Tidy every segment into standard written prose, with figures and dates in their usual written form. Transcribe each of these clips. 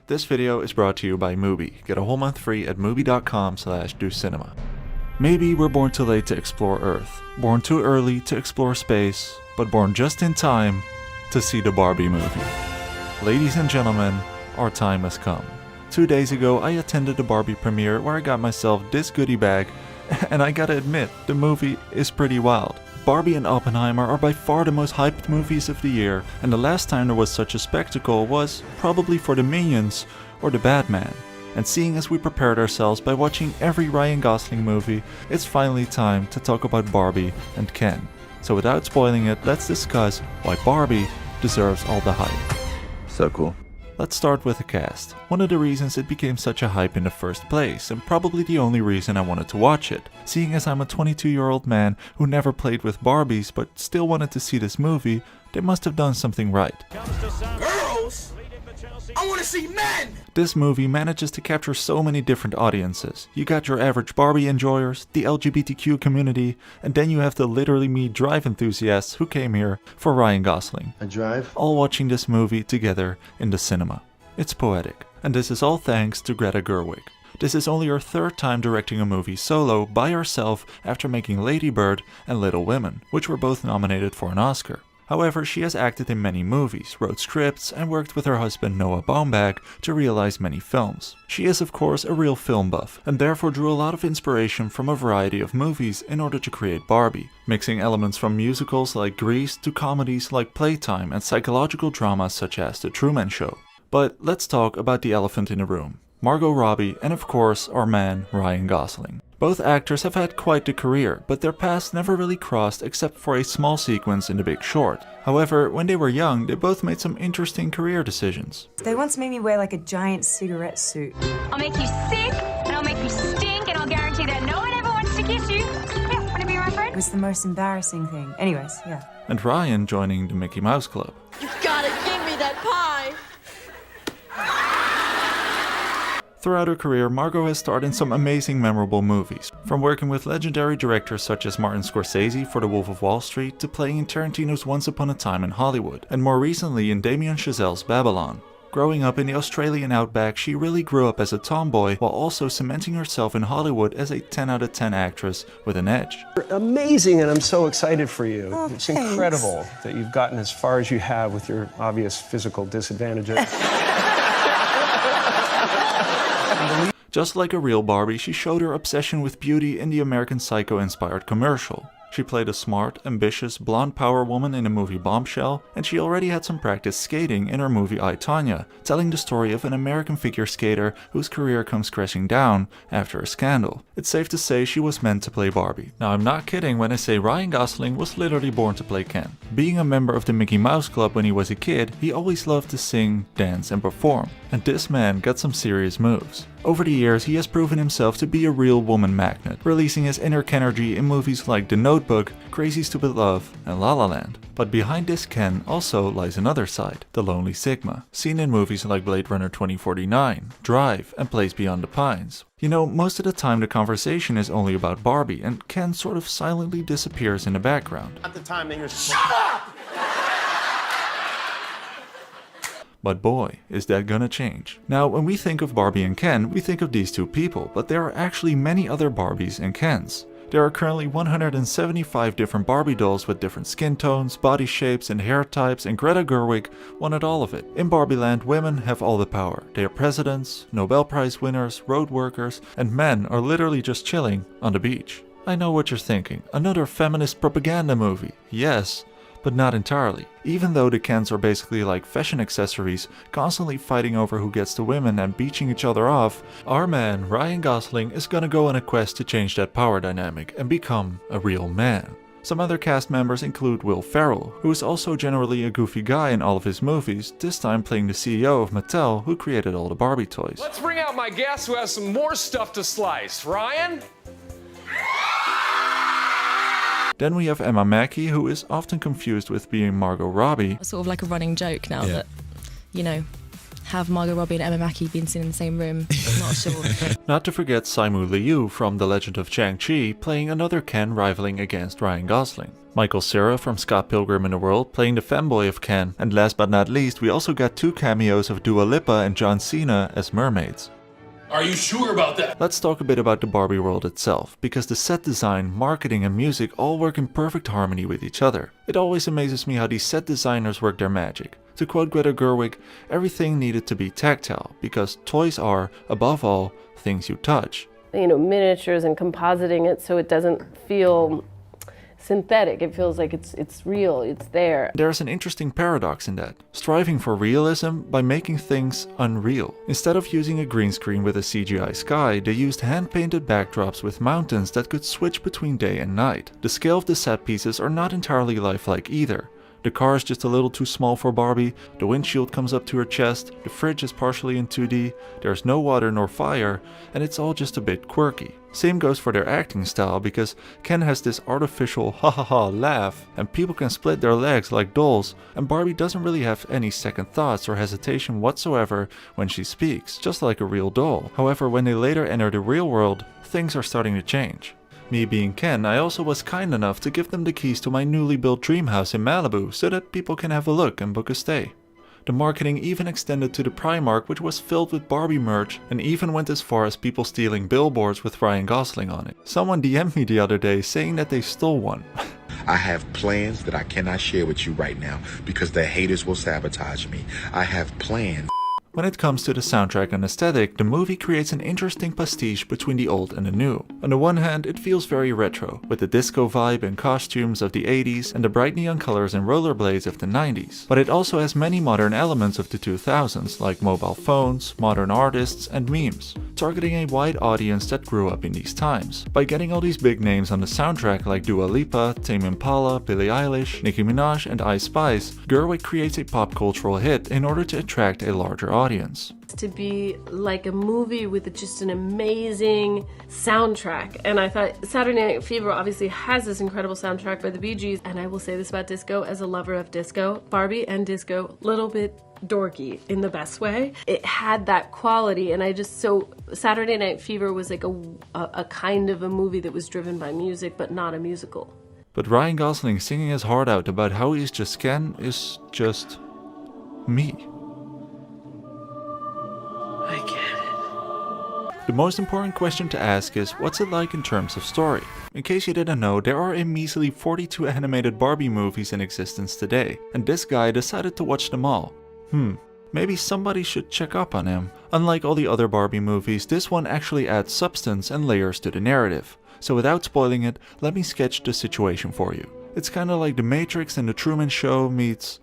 This video is brought to you by MOVİE. Get a whole month free at movie.com/docinema. Maybe we're born too late to explore Earth, born too early to explore space, but born just in time to see the Barbie movie. Ladies and gentlemen, our time has come. 2 days ago, I attended the Barbie premiere where I got myself this goodie bag, and I gotta admit, the movie is pretty wild. Barbie and Oppenheimer are by far the most hyped movies of the year, and the last time there was such a spectacle was probably for the Minions or the Batman. And seeing as we prepared ourselves by watching every Ryan Gosling movie, it's finally time to talk about Barbie and Ken. So without spoiling it, let's discuss why Barbie deserves all the hype. So cool. Let's start with the cast. One of the reasons it became such a hype in the first place, and probably the only reason I wanted to watch it. Seeing as I'm a 22-year-old man who never played with Barbies but still wanted to see this movie, they must have done something right. Girls? I want to see men! This movie manages to capture so many different audiences. You got your average Barbie enjoyers, the LGBTQ community, and then you have the literally me drive enthusiasts who came here for Ryan Gosling. A drive? All watching this movie together in the cinema. It's poetic. And this is all thanks to Greta Gerwig. This is only her third time directing a movie solo by herself after making Lady Bird and Little Women, which were both nominated for an Oscar. However, she has acted in many movies, wrote scripts, and worked with her husband Noah Baumbach to realize many films. She is of course a real film buff, and therefore drew a lot of inspiration from a variety of movies in order to create Barbie, mixing elements from musicals like Grease to comedies like Playtime and psychological dramas such as The Truman Show. But let's talk about the elephant in the room. Margot Robbie and of course our man Ryan Gosling. Both actors have had quite the career, but their paths never really crossed except for a small sequence in The Big Short. However, when they were young, they both made some interesting career decisions. They once made me wear like a giant cigarette suit. I'll make you sick, and I'll make you stink, and I'll guarantee that no one ever wants to kiss you. Yeah, wanna be my friend? It was the most embarrassing thing. Anyways, yeah. And Ryan joining the Mickey Mouse Club. You gotta give me that pie! Throughout her career, Margot has starred in some amazing memorable movies, from working with legendary directors such as Martin Scorsese for The Wolf of Wall Street to playing in Tarantino's Once Upon a Time in Hollywood, and more recently in Damien Chazelle's Babylon. Growing up in the Australian outback, she really grew up as a tomboy while also cementing herself in Hollywood as a 10 out of 10 actress with an edge. You're amazing, and I'm so excited for you. Oh, it's thanks. incredible that you've gotten as far as you have with your obvious physical disadvantages. Just like a real Barbie, she showed her obsession with beauty in the American Psycho-inspired commercial. She played a smart, ambitious, blonde power woman in the movie Bombshell, and she already had some practice skating in her movie I, Tonya, telling the story of an American figure skater whose career comes crashing down after a scandal. It's safe to say she was meant to play Barbie. Now I'm not kidding when I say Ryan Gosling was literally born to play Ken. Being a member of the Mickey Mouse Club when he was a kid, he always loved to sing, dance and perform. And this man got some serious moves. Over the years, he has proven himself to be a real woman magnet, releasing his inner Kenergy in movies like The Notebook, Crazy Stupid Love, and La La Land. But behind this Ken also lies another side, the lonely Sigma, seen in movies like Blade Runner 2049, Drive, and Place Beyond the Pines. You know, most of the time the conversation is only about Barbie, and Ken sort of silently disappears in the background. At the time that you're shut up! But boy, is that gonna change. Now, when we think of Barbie and Ken, we think of these two people, but there are actually many other Barbies and Kens. There are currently 175 different Barbie dolls with different skin tones, body shapes, and hair types, and Greta Gerwig wanted all of it. In Barbieland, women have all the power. They are presidents, Nobel Prize winners, road workers, and men are literally just chilling on the beach. I know what you're thinking, another feminist propaganda movie. Yes, but not entirely. Even though the Kens are basically like fashion accessories, constantly fighting over who gets the women and beaching each other off, our man Ryan Gosling is gonna go on a quest to change that power dynamic and become a real man. Some other cast members include Will Ferrell, who is also generally a goofy guy in all of his movies, this time playing the CEO of Mattel, who created all the Barbie toys. Let's bring out my guest who has some more stuff to slice. Ryan? Then we have Emma Mackey, who is often confused with being Margot Robbie. Sort of like a running joke now that, you know, have Margot Robbie and Emma Mackey been seen in the same room? I'm not sure. Not to forget Simu Liu from The Legend of Shang-Chi playing another Ken rivaling against Ryan Gosling. Michael Cera from Scott Pilgrim in the World playing the femboy of Ken. And last but not least, we also got 2 cameos of Dua Lipa and John Cena as mermaids. Are you sure about that? Let's talk a bit about the Barbie world itself, because the set design, marketing and music all work in perfect harmony with each other. It always amazes me how these set designers work their magic. To quote Greta Gerwig, everything needed to be tactile, because toys are, above all, things you touch. You know, miniatures and compositing it so it doesn't feel synthetic. It feels like it's real, it's there. There's an interesting paradox in that, striving for realism by making things unreal. Instead of using a green screen with a CGI sky, they used hand-painted backdrops with mountains that could switch between day and night. The scale of the set pieces are not entirely lifelike either. The car is just a little too small for Barbie, the windshield comes up to her chest, the fridge is partially in 2D, there's no water nor fire, and it's all just a bit quirky. Same goes for their acting style, because Ken has this artificial ha ha ha laugh, and people can split their legs like dolls, and Barbie doesn't really have any second thoughts or hesitation whatsoever when she speaks, just like a real doll. However, when they later enter the real world, things are starting to change. Me being Ken, I also was kind enough to give them the keys to my newly built dream house in Malibu so that people can have a look and book a stay. The marketing even extended to the Primark, which was filled with Barbie merch, and even went as far as people stealing billboards with Ryan Gosling on it. Someone DM'd me the other day saying that they stole one. I have plans that I cannot share with you right now because the haters will sabotage me. I have plans. When it comes to the soundtrack and aesthetic, the movie creates an interesting pastiche between the old and the new. On the one hand, it feels very retro, with the disco vibe and costumes of the 80s and the bright neon colors and rollerblades of the 90s. But it also has many modern elements of the 2000s, like mobile phones, modern artists, and memes, targeting a wide audience that grew up in these times. By getting all these big names on the soundtrack like Dua Lipa, Tame Impala, Billie Eilish, Nicki Minaj, and Ice Spice, Gerwig creates a pop cultural hit in order to attract a larger audience. To be like a movie with just an amazing soundtrack. And I thought Saturday Night Fever obviously has this incredible soundtrack by the Bee Gees. And I will say this about disco as a lover of disco. Barbie and disco, little bit dorky in the best way. It had that quality, and Saturday Night Fever was like a kind of a movie that was driven by music but not a musical. But Ryan Gosling singing his heart out about how he's just Ken is just me. I get it. The most important question to ask is, what's it like in terms of story? In case you didn't know, there are a measly 42 animated Barbie movies in existence today, and this guy decided to watch them all. Maybe somebody should check up on him. Unlike all the other Barbie movies, this one actually adds substance and layers to the narrative. So without spoiling it, let me sketch the situation for you. It's kinda like The Matrix and The Truman Show meets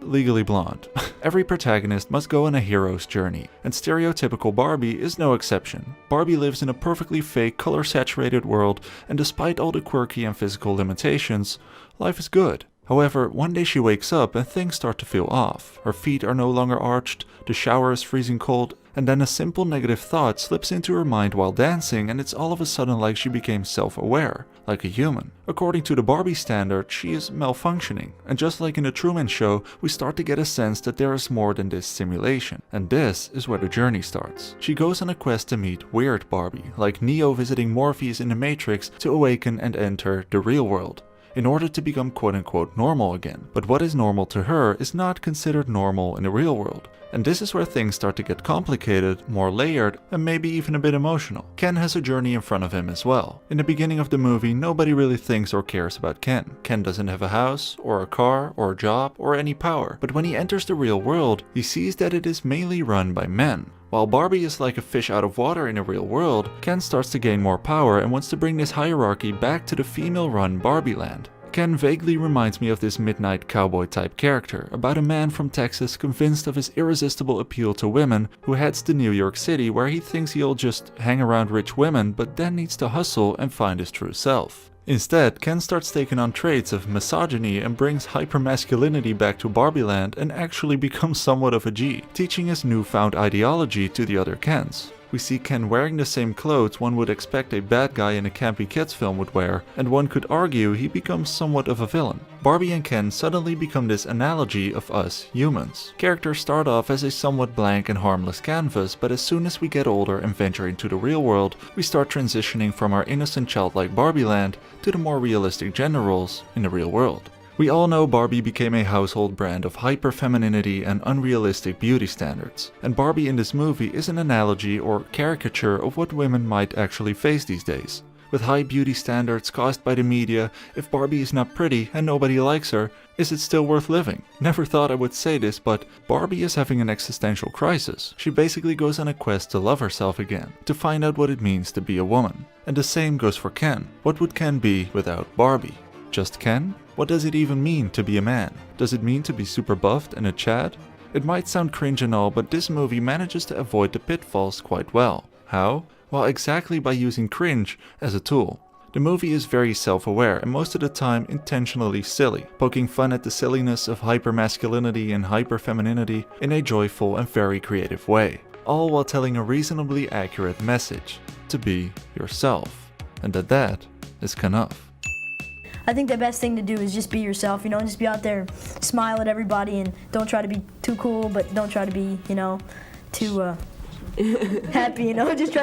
Legally Blonde. Every protagonist must go on a hero's journey, and stereotypical Barbie is no exception. Barbie lives in a perfectly fake, color-saturated world, and despite all the quirky and physical limitations, life is good. However, one day she wakes up and things start to feel off. Her feet are no longer arched, the shower is freezing cold, and then a simple negative thought slips into her mind while dancing, and it's all of a sudden like she became self-aware, like a human. According to the Barbie standard, she is malfunctioning, and just like in the Truman Show, we start to get a sense that there is more than this simulation. And this is where the journey starts. She goes on a quest to meet Weird Barbie, like Neo visiting Morpheus in the Matrix to awaken and enter the real world, in order to become quote-unquote normal again. But what is normal to her is not considered normal in the real world. And this is where things start to get complicated, more layered, and maybe even a bit emotional. Ken has a journey in front of him as well. In the beginning of the movie, nobody really thinks or cares about Ken. Ken doesn't have a house, or a car, or a job, or any power. But when he enters the real world, he sees that it is mainly run by men. While Barbie is like a fish out of water in the real world, Ken starts to gain more power and wants to bring this hierarchy back to the female-run Barbie land. Ken vaguely reminds me of this midnight cowboy type character, about a man from Texas convinced of his irresistible appeal to women, who heads to New York City where he thinks he'll just hang around rich women but then needs to hustle and find his true self. Instead, Ken starts taking on traits of misogyny and brings hypermasculinity back to Barbie land and actually becomes somewhat of a G, teaching his newfound ideology to the other Kens. We see Ken wearing the same clothes one would expect a bad guy in a campy kids film would wear, and one could argue he becomes somewhat of a villain. Barbie and Ken suddenly become this analogy of us humans. Characters start off as a somewhat blank and harmless canvas, but as soon as we get older and venture into the real world, we start transitioning from our innocent childlike Barbie land to the more realistic gender roles in the real world. We all know Barbie became a household brand of hyper-femininity and unrealistic beauty standards, and Barbie in this movie is an analogy or caricature of what women might actually face these days. With high beauty standards caused by the media, if Barbie is not pretty and nobody likes her, is it still worth living? Never thought I would say this, but Barbie is having an existential crisis. She basically goes on a quest to love herself again, to find out what it means to be a woman. And the same goes for Ken. What would Ken be without Barbie? Just Ken? What does it even mean to be a man? Does it mean to be super buffed and a Chad? It might sound cringe and all, but this movie manages to avoid the pitfalls quite well. How? Well, exactly by using cringe as a tool. The movie is very self-aware and most of the time intentionally silly, poking fun at the silliness of hypermasculinity and hyperfemininity in a joyful and very creative way, all while telling a reasonably accurate message: to be yourself, and that is enough. I think the best thing to do is just be yourself, you know, just be out there, smile at everybody, and don't try to be too cool, but don't try to be, you know, too happy, you know, just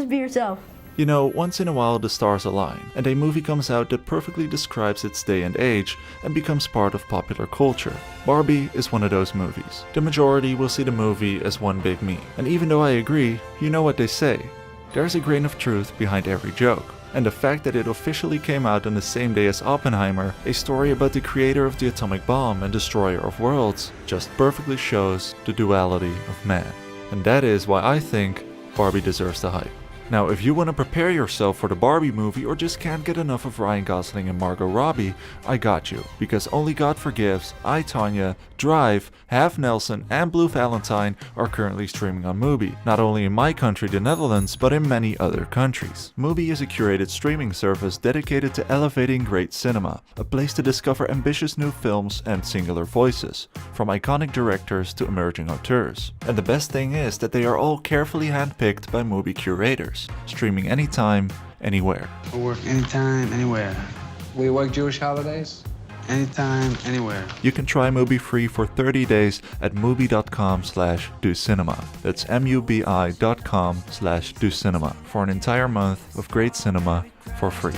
be yourself. You know, once in a while the stars align, and a movie comes out that perfectly describes its day and age and becomes part of popular culture. Barbie is one of those movies. The majority will see the movie as one big meme, and even though I agree, you know what they say, there's a grain of truth behind every joke. And the fact that it officially came out on the same day as Oppenheimer, a story about the creator of the atomic bomb and destroyer of worlds, just perfectly shows the duality of man. And that is why I think Barbie deserves the hype. Now, if you want to prepare yourself for the Barbie movie or just can't get enough of Ryan Gosling and Margot Robbie, I got you. Because Only God Forgives, I, Tonya, Drive, Half Nelson, and Blue Valentine are currently streaming on MOVİE. Not only in my country, the Netherlands, but in many other countries. MOVİE is a curated streaming service dedicated to elevating great cinema, a place to discover ambitious new films and singular voices, from iconic directors to emerging auteurs. And the best thing is that they are all carefully handpicked by MOVİE curators, streaming anytime, anywhere. I work anytime, anywhere. We work Jewish holidays? Anytime, anywhere. You can try MOVİE free for 30 days at movie.com/docinema. That's mubi.com/docinema for an entire month of great cinema for free.